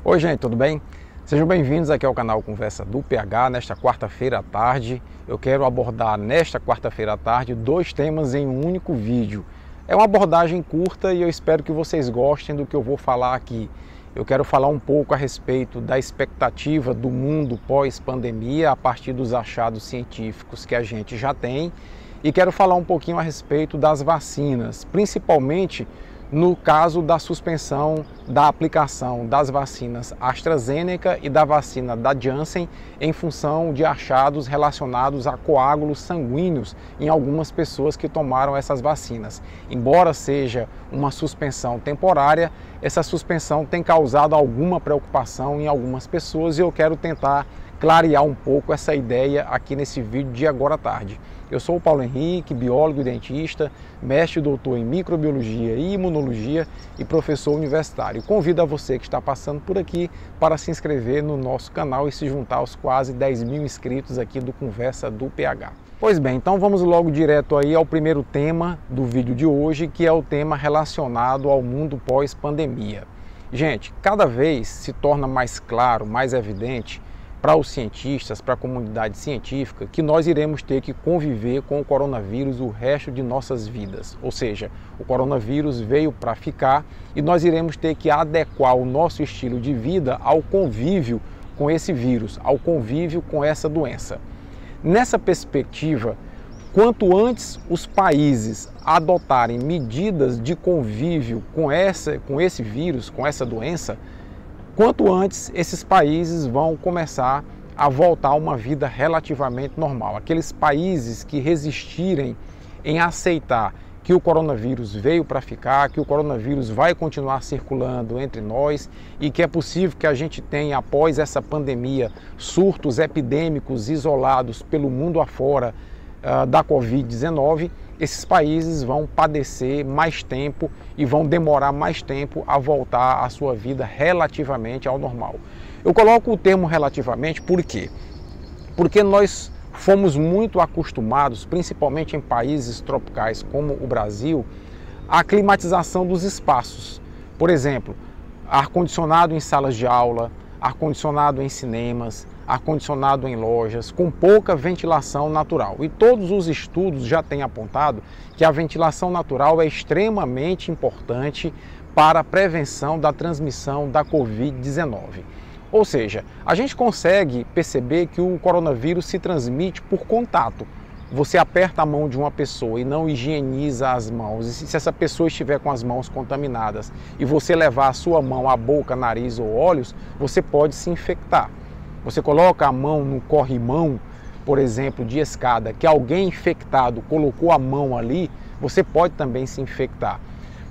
Oi gente, tudo bem? Sejam bem-vindos aqui ao canal Conversa do PH. Nesta quarta-feira à tarde, eu quero abordar nesta quarta-feira à tarde dois temas em um único vídeo. É uma abordagem curta e eu espero que vocês gostem do que eu vou falar aqui. Eu quero falar um pouco a respeito da expectativa do mundo pós-pandemia a partir dos achados científicos que a gente já tem e quero falar um pouquinho a respeito das vacinas, principalmente no caso da suspensão da aplicação das vacinas AstraZeneca e da vacina da Janssen em função de achados relacionados a coágulos sanguíneos em algumas pessoas que tomaram essas vacinas. Embora seja uma suspensão temporária, essa suspensão tem causado alguma preocupação em algumas pessoas e eu quero tentar clarear um pouco essa ideia aqui nesse vídeo de agora à tarde. Eu sou o Paulo Henrique, biólogo e dentista, mestre e doutor em microbiologia e imunologia e professor universitário. Convido a você que está passando por aqui para se inscrever no nosso canal e se juntar aos quase 10 mil inscritos aqui do Conversa do PH. Pois bem, então vamos logo direto aí ao primeiro tema do vídeo de hoje, que é o tema relacionado ao mundo pós-pandemia. Gente, cada vez se torna mais claro, mais evidente para os cientistas, para a comunidade científica, que nós iremos ter que conviver com o coronavírus o resto de nossas vidas. Ou seja, o coronavírus veio para ficar e nós iremos ter que adequar o nosso estilo de vida ao convívio com esse vírus, ao convívio com essa doença. Nessa perspectiva, quanto antes os países adotarem medidas de convívio com esse vírus, com essa doença, quanto antes esses países vão começar a voltar a uma vida relativamente normal. Aqueles países que resistirem em aceitar que o coronavírus veio para ficar, que o coronavírus vai continuar circulando entre nós e que é possível que a gente tenha, após essa pandemia, surtos epidêmicos isolados pelo mundo afora da Covid-19, esses países vão padecer mais tempo e vão demorar mais tempo a voltar à sua vida relativamente ao normal. Eu coloco o termo relativamente por quê? Porque nós fomos muito acostumados, principalmente em países tropicais como o Brasil, à climatização dos espaços. Por exemplo, ar-condicionado em salas de aula, ar-condicionado em cinemas, ar-condicionado em lojas, com pouca ventilação natural. E todos os estudos já têm apontado que a ventilação natural é extremamente importante para a prevenção da transmissão da Covid-19. Ou seja, a gente consegue perceber que o coronavírus se transmite por contato. Você aperta a mão de uma pessoa e não higieniza as mãos, e se essa pessoa estiver com as mãos contaminadas e você levar a sua mão à boca, nariz ou olhos, você pode se infectar. Você coloca a mão no corrimão, por exemplo, de escada, que alguém infectado colocou a mão ali, você pode também se infectar.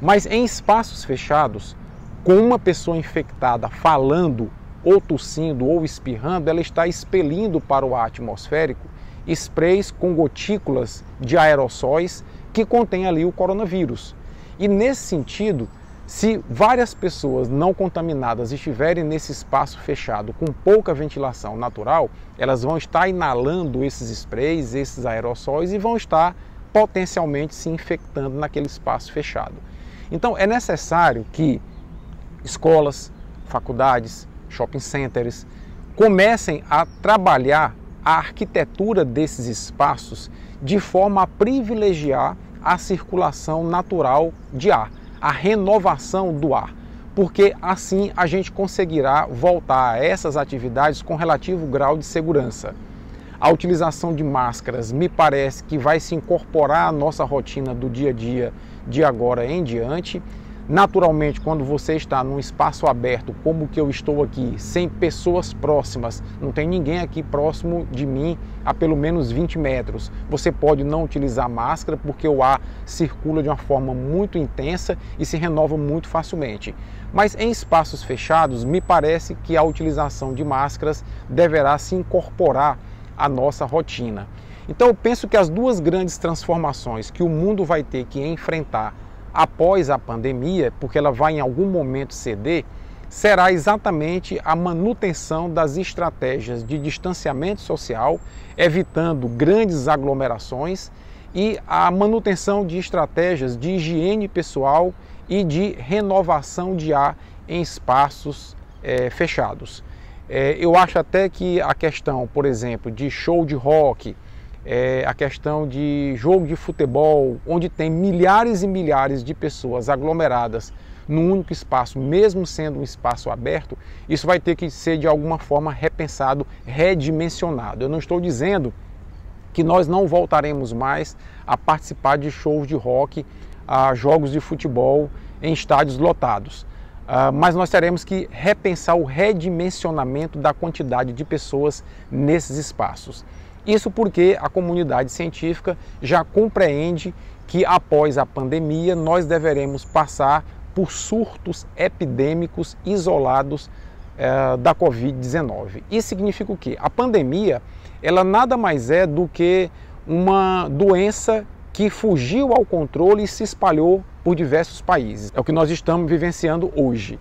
Mas em espaços fechados, com uma pessoa infectada falando, ou tossindo, ou espirrando, ela está expelindo para o ar atmosférico sprays com gotículas de aerossóis que contêm ali o coronavírus. E nesse sentido, se várias pessoas não contaminadas estiverem nesse espaço fechado com pouca ventilação natural, elas vão estar inalando esses sprays, esses aerossóis e vão estar potencialmente se infectando naquele espaço fechado. Então é necessário que escolas, faculdades, shopping centers comecem a trabalhar a arquitetura desses espaços de forma a privilegiar a circulação natural de ar, a renovação do ar, porque assim a gente conseguirá voltar a essas atividades com relativo grau de segurança. A utilização de máscaras me parece que vai se incorporar à nossa rotina do dia a dia de agora em diante. Naturalmente, quando você está num espaço aberto, como que eu estou aqui, sem pessoas próximas, não tem ninguém aqui próximo de mim a pelo menos 20 metros, você pode não utilizar máscara porque o ar circula de uma forma muito intensa e se renova muito facilmente. Mas em espaços fechados, me parece que a utilização de máscaras deverá se incorporar à nossa rotina. Então eu penso que as duas grandes transformações que o mundo vai ter que enfrentar após a pandemia, porque ela vai em algum momento ceder, será exatamente a manutenção das estratégias de distanciamento social, evitando grandes aglomerações, e a manutenção de estratégias de higiene pessoal e de renovação de ar em espaços fechados. Eu acho até que a questão, por exemplo, de show de rock, a questão de jogo de futebol, onde tem milhares e milhares de pessoas aglomeradas num único espaço, mesmo sendo um espaço aberto, isso vai ter que ser de alguma forma repensado, redimensionado. Eu não estou dizendo que nós não voltaremos mais a participar de shows de rock, a jogos de futebol em estádios lotados. Mas nós teremos que repensar o redimensionamento da quantidade de pessoas nesses espaços. Isso porque a comunidade científica já compreende que após a pandemia nós deveremos passar por surtos epidêmicos isolados da Covid-19. Isso significa o quê? A pandemia, ela nada mais é do que uma doença que fugiu ao controle e se espalhou por diversos países. É o que nós estamos vivenciando hoje.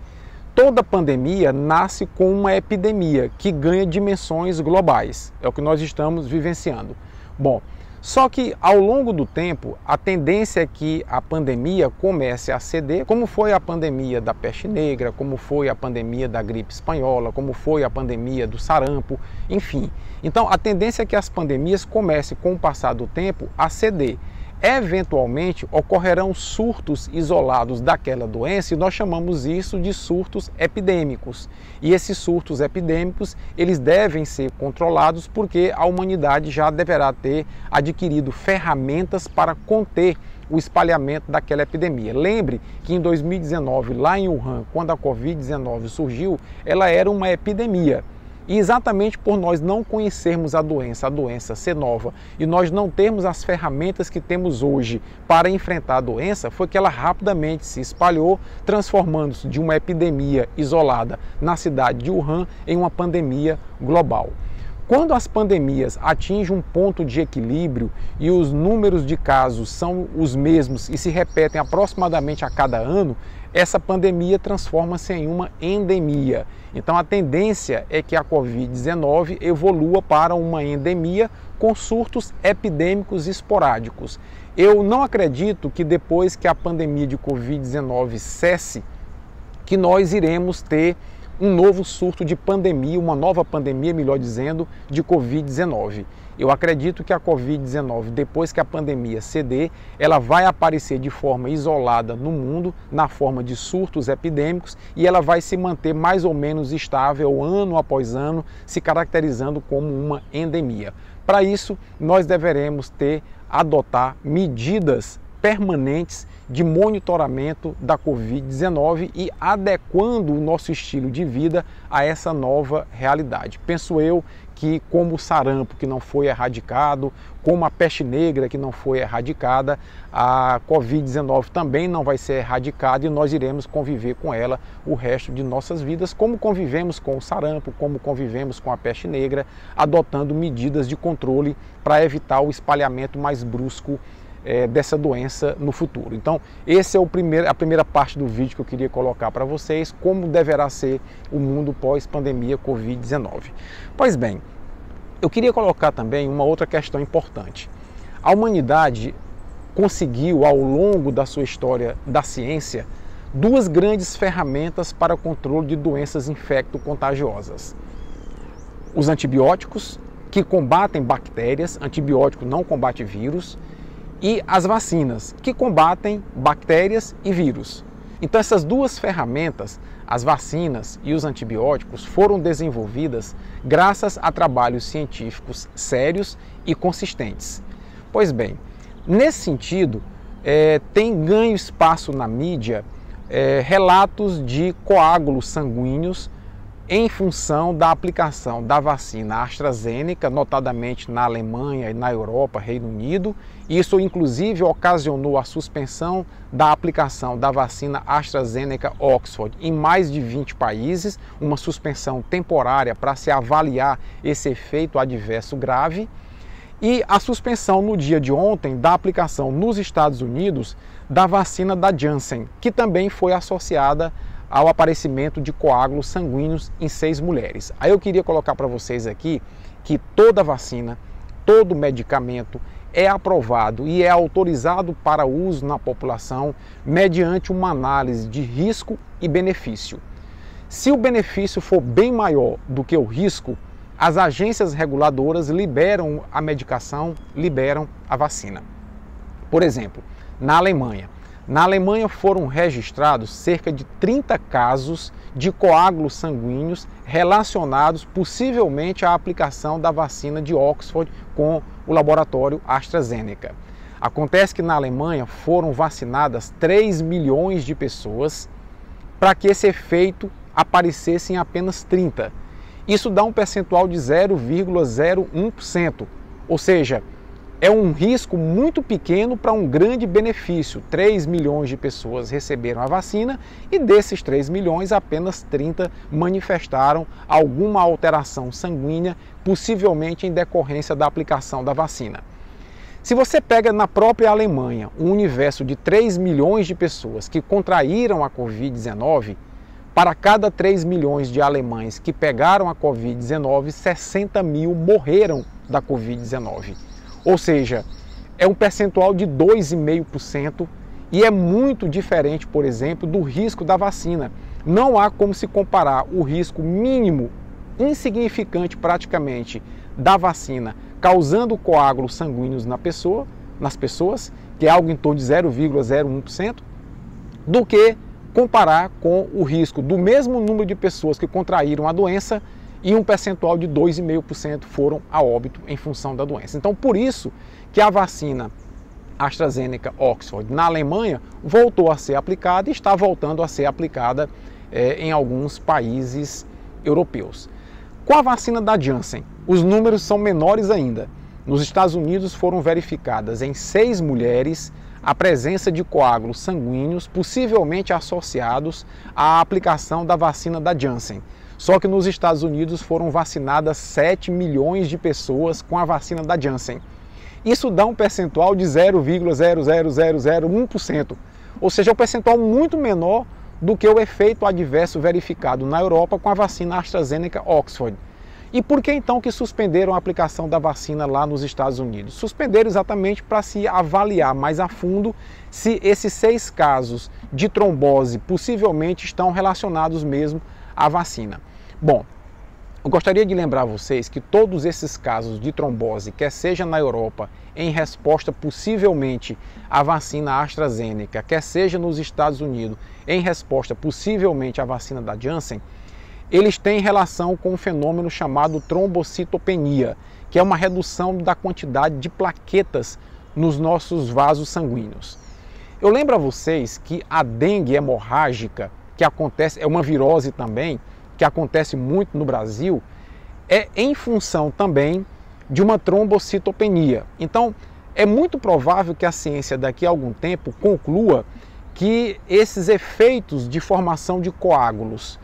Toda pandemia nasce com uma epidemia que ganha dimensões globais. É o que nós estamos vivenciando. Bom, só que ao longo do tempo, a tendência é que a pandemia comece a ceder, como foi a pandemia da peste negra, como foi a pandemia da gripe espanhola, como foi a pandemia do sarampo, enfim. Então, a tendência é que as pandemias comecem, com o passar do tempo, a ceder. Eventualmente ocorrerão surtos isolados daquela doença e nós chamamos isso de surtos epidêmicos. E esses surtos epidêmicos, eles devem ser controlados porque a humanidade já deverá ter adquirido ferramentas para conter o espalhamento daquela epidemia. Lembre que em 2019, lá em Wuhan, quando a Covid-19 surgiu, ela era uma epidemia. E exatamente por nós não conhecermos a doença ser nova e nós não termos as ferramentas que temos hoje para enfrentar a doença, foi que ela rapidamente se espalhou, transformando-se de uma epidemia isolada na cidade de Wuhan em uma pandemia global. Quando as pandemias atingem um ponto de equilíbrio e os números de casos são os mesmos e se repetem aproximadamente a cada ano, essa pandemia transforma-se em uma endemia. Então a tendência é que a Covid-19 evolua para uma endemia com surtos epidêmicos esporádicos. Eu não acredito que depois que a pandemia de Covid-19 cesse, que nós iremos ter um novo surto de pandemia, uma nova pandemia, melhor dizendo, de Covid-19. Eu acredito que a Covid-19, depois que a pandemia ceder, ela vai aparecer de forma isolada no mundo, na forma de surtos epidêmicos, e ela vai se manter mais ou menos estável ano após ano, se caracterizando como uma endemia. Para isso, nós deveremos adotar medidas permanentes de monitoramento da Covid-19 e adequando o nosso estilo de vida a essa nova realidade. Penso eu que, como o sarampo que não foi erradicado, como a peste negra que não foi erradicada, a Covid-19 também não vai ser erradicada e nós iremos conviver com ela o resto de nossas vidas, como convivemos com o sarampo, como convivemos com a peste negra, adotando medidas de controle para evitar o espalhamento mais brusco dessa doença no futuro. Então, essa é a primeira parte do vídeo que eu queria colocar para vocês, como deverá ser o mundo pós-pandemia Covid-19. Pois bem, eu queria colocar também uma outra questão importante. A humanidade conseguiu, ao longo da sua história da ciência, duas grandes ferramentas para o controle de doenças infecto-contagiosas. Os antibióticos, que combatem bactérias, antibiótico não combate vírus, e as vacinas, que combatem bactérias e vírus. Então essas duas ferramentas, as vacinas e os antibióticos, foram desenvolvidas graças a trabalhos científicos sérios e consistentes. Pois bem, nesse sentido, tem ganho espaço na mídia relatos de coágulos sanguíneos em função da aplicação da vacina AstraZeneca, notadamente na Alemanha e na Europa, Reino Unido. Isso, inclusive, ocasionou a suspensão da aplicação da vacina AstraZeneca Oxford em mais de 20 países, uma suspensão temporária para se avaliar esse efeito adverso grave. E a suspensão no dia de ontem da aplicação nos Estados Unidos da vacina da Janssen, que também foi associada ao aparecimento de coágulos sanguíneos em 6 mulheres. Aí eu queria colocar para vocês aqui que toda vacina, todo medicamento é aprovado e é autorizado para uso na população mediante uma análise de risco e benefício. Se o benefício for bem maior do que o risco, as agências reguladoras liberam a medicação, liberam a vacina. Por exemplo, na Alemanha. Na Alemanha foram registrados cerca de 30 casos de coágulos sanguíneos relacionados possivelmente à aplicação da vacina de Oxford com o laboratório AstraZeneca. Acontece que na Alemanha foram vacinadas 3 milhões de pessoas para que esse efeito aparecesse em apenas 30. Isso dá um percentual de 0,01%, ou seja, é um risco muito pequeno para um grande benefício. 3 milhões de pessoas receberam a vacina e desses 3 milhões, apenas 30 manifestaram alguma alteração sanguínea, possivelmente em decorrência da aplicação da vacina. Se você pega na própria Alemanha um universo de 3 milhões de pessoas que contraíram a Covid-19, para cada 3 milhões de alemães que pegaram a Covid-19, 60 mil morreram da Covid-19. Ou seja, é um percentual de 2,5% e é muito diferente, por exemplo, do risco da vacina. Não há como se comparar o risco mínimo, insignificante praticamente, da vacina causando coágulos sanguíneos nas pessoas, que é algo em torno de 0,01%, do que comparar com o risco do mesmo número de pessoas que contraíram a doença e um percentual de 2,5% foram a óbito em função da doença. Então, por isso que a vacina AstraZeneca Oxford na Alemanha voltou a ser aplicada e está voltando a ser aplicada em alguns países europeus. Com a vacina da Janssen, os números são menores ainda. Nos Estados Unidos foram verificadas em 6 mulheres a presença de coágulos sanguíneos possivelmente associados à aplicação da vacina da Janssen. Só que nos Estados Unidos foram vacinadas 7 milhões de pessoas com a vacina da Janssen. Isso dá um percentual de 0,00001%, ou seja, um percentual muito menor do que o efeito adverso verificado na Europa com a vacina AstraZeneca Oxford. E por que então que suspenderam a aplicação da vacina lá nos Estados Unidos? Suspenderam exatamente para se avaliar mais a fundo se esses 6 casos de trombose possivelmente estão relacionados mesmo à vacina. Bom, eu gostaria de lembrar a vocês que todos esses casos de trombose, quer seja na Europa, em resposta possivelmente à vacina AstraZeneca, quer seja nos Estados Unidos, em resposta possivelmente à vacina da Janssen, eles têm relação com um fenômeno chamado trombocitopenia, que é uma redução da quantidade de plaquetas nos nossos vasos sanguíneos. Eu lembro a vocês que a dengue hemorrágica, que acontece, é uma virose também, que acontece muito no Brasil, é em função também de uma trombocitopenia. Então, é muito provável que a ciência daqui a algum tempo conclua que esses efeitos de formação de coágulos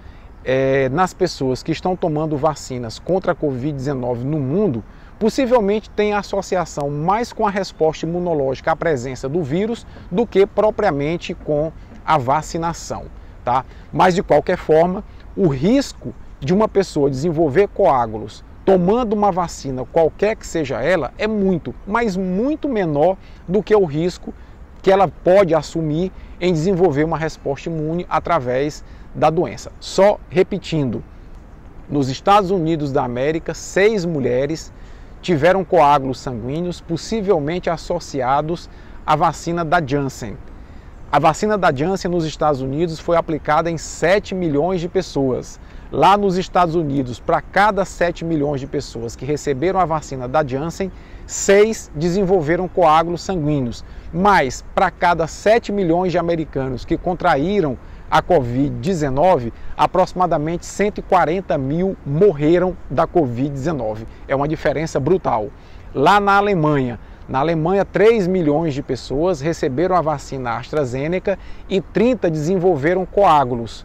nas pessoas que estão tomando vacinas contra a Covid-19 no mundo, possivelmente tem associação mais com a resposta imunológica à presença do vírus do que propriamente com a vacinação, tá? Mas de qualquer forma, o risco de uma pessoa desenvolver coágulos tomando uma vacina, qualquer que seja ela, é muito, mas muito menor do que o risco que ela pode assumir em desenvolver uma resposta imune através da doença. Só repetindo, nos Estados Unidos da América, 6 mulheres tiveram coágulos sanguíneos possivelmente associados à vacina da Janssen. A vacina da Janssen nos Estados Unidos foi aplicada em 7 milhões de pessoas. Lá nos Estados Unidos, para cada 7 milhões de pessoas que receberam a vacina da Janssen, 6 desenvolveram coágulos sanguíneos. Mas para cada 7 milhões de americanos que contraíram a Covid-19, aproximadamente 140 mil morreram da Covid-19. É uma diferença brutal. Lá na Alemanha, 3 milhões de pessoas receberam a vacina AstraZeneca e 30 desenvolveram coágulos.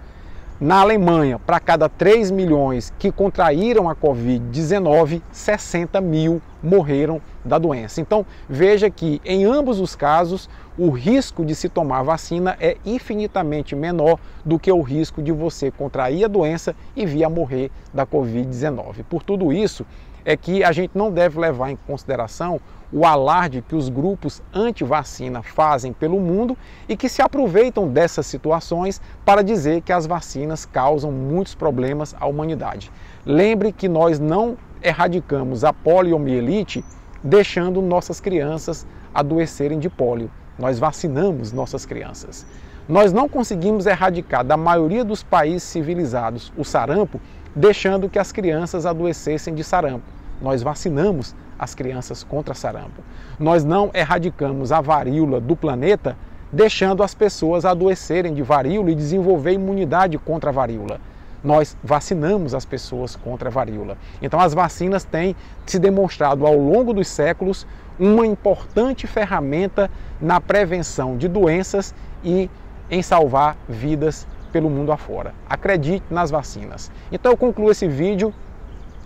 Na Alemanha, para cada 3 milhões que contraíram a Covid-19, 60 mil morreram da doença. Então, veja que em ambos os casos, o risco de se tomar vacina é infinitamente menor do que o risco de você contrair a doença e vir a morrer da Covid-19. Por tudo isso, é que a gente não deve levar em consideração o alarde que os grupos anti-vacina fazem pelo mundo e que se aproveitam dessas situações para dizer que as vacinas causam muitos problemas à humanidade. Lembre que nós não erradicamos a poliomielite deixando nossas crianças adoecerem de pólio. Nós vacinamos nossas crianças. Nós não conseguimos erradicar da maioria dos países civilizados o sarampo, deixando que as crianças adoecessem de sarampo. Nós vacinamos as crianças contra sarampo. Nós não erradicamos a varíola do planeta, deixando as pessoas adoecerem de varíola e desenvolver imunidade contra a varíola. Nós vacinamos as pessoas contra a varíola. Então as vacinas têm se demonstrado ao longo dos séculos uma importante ferramenta na prevenção de doenças e em salvar vidas pelo mundo afora. Acredite nas vacinas. Então eu concluo esse vídeo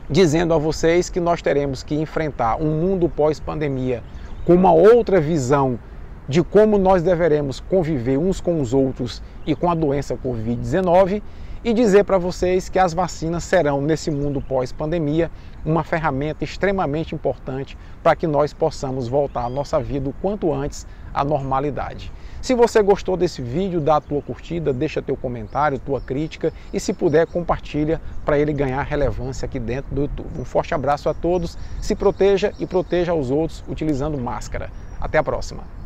dizendo a vocês que nós teremos que enfrentar um mundo pós-pandemia com uma outra visão de como nós deveremos conviver uns com os outros e com a doença Covid-19 e dizer para vocês que as vacinas serão, nesse mundo pós-pandemia, uma ferramenta extremamente importante para que nós possamos voltar a nossa vida o quanto antes à normalidade. Se você gostou desse vídeo, dá a tua curtida, deixa teu comentário, tua crítica e se puder compartilha para ele ganhar relevância aqui dentro do YouTube. Um forte abraço a todos, se proteja e proteja os outros utilizando máscara. Até a próxima!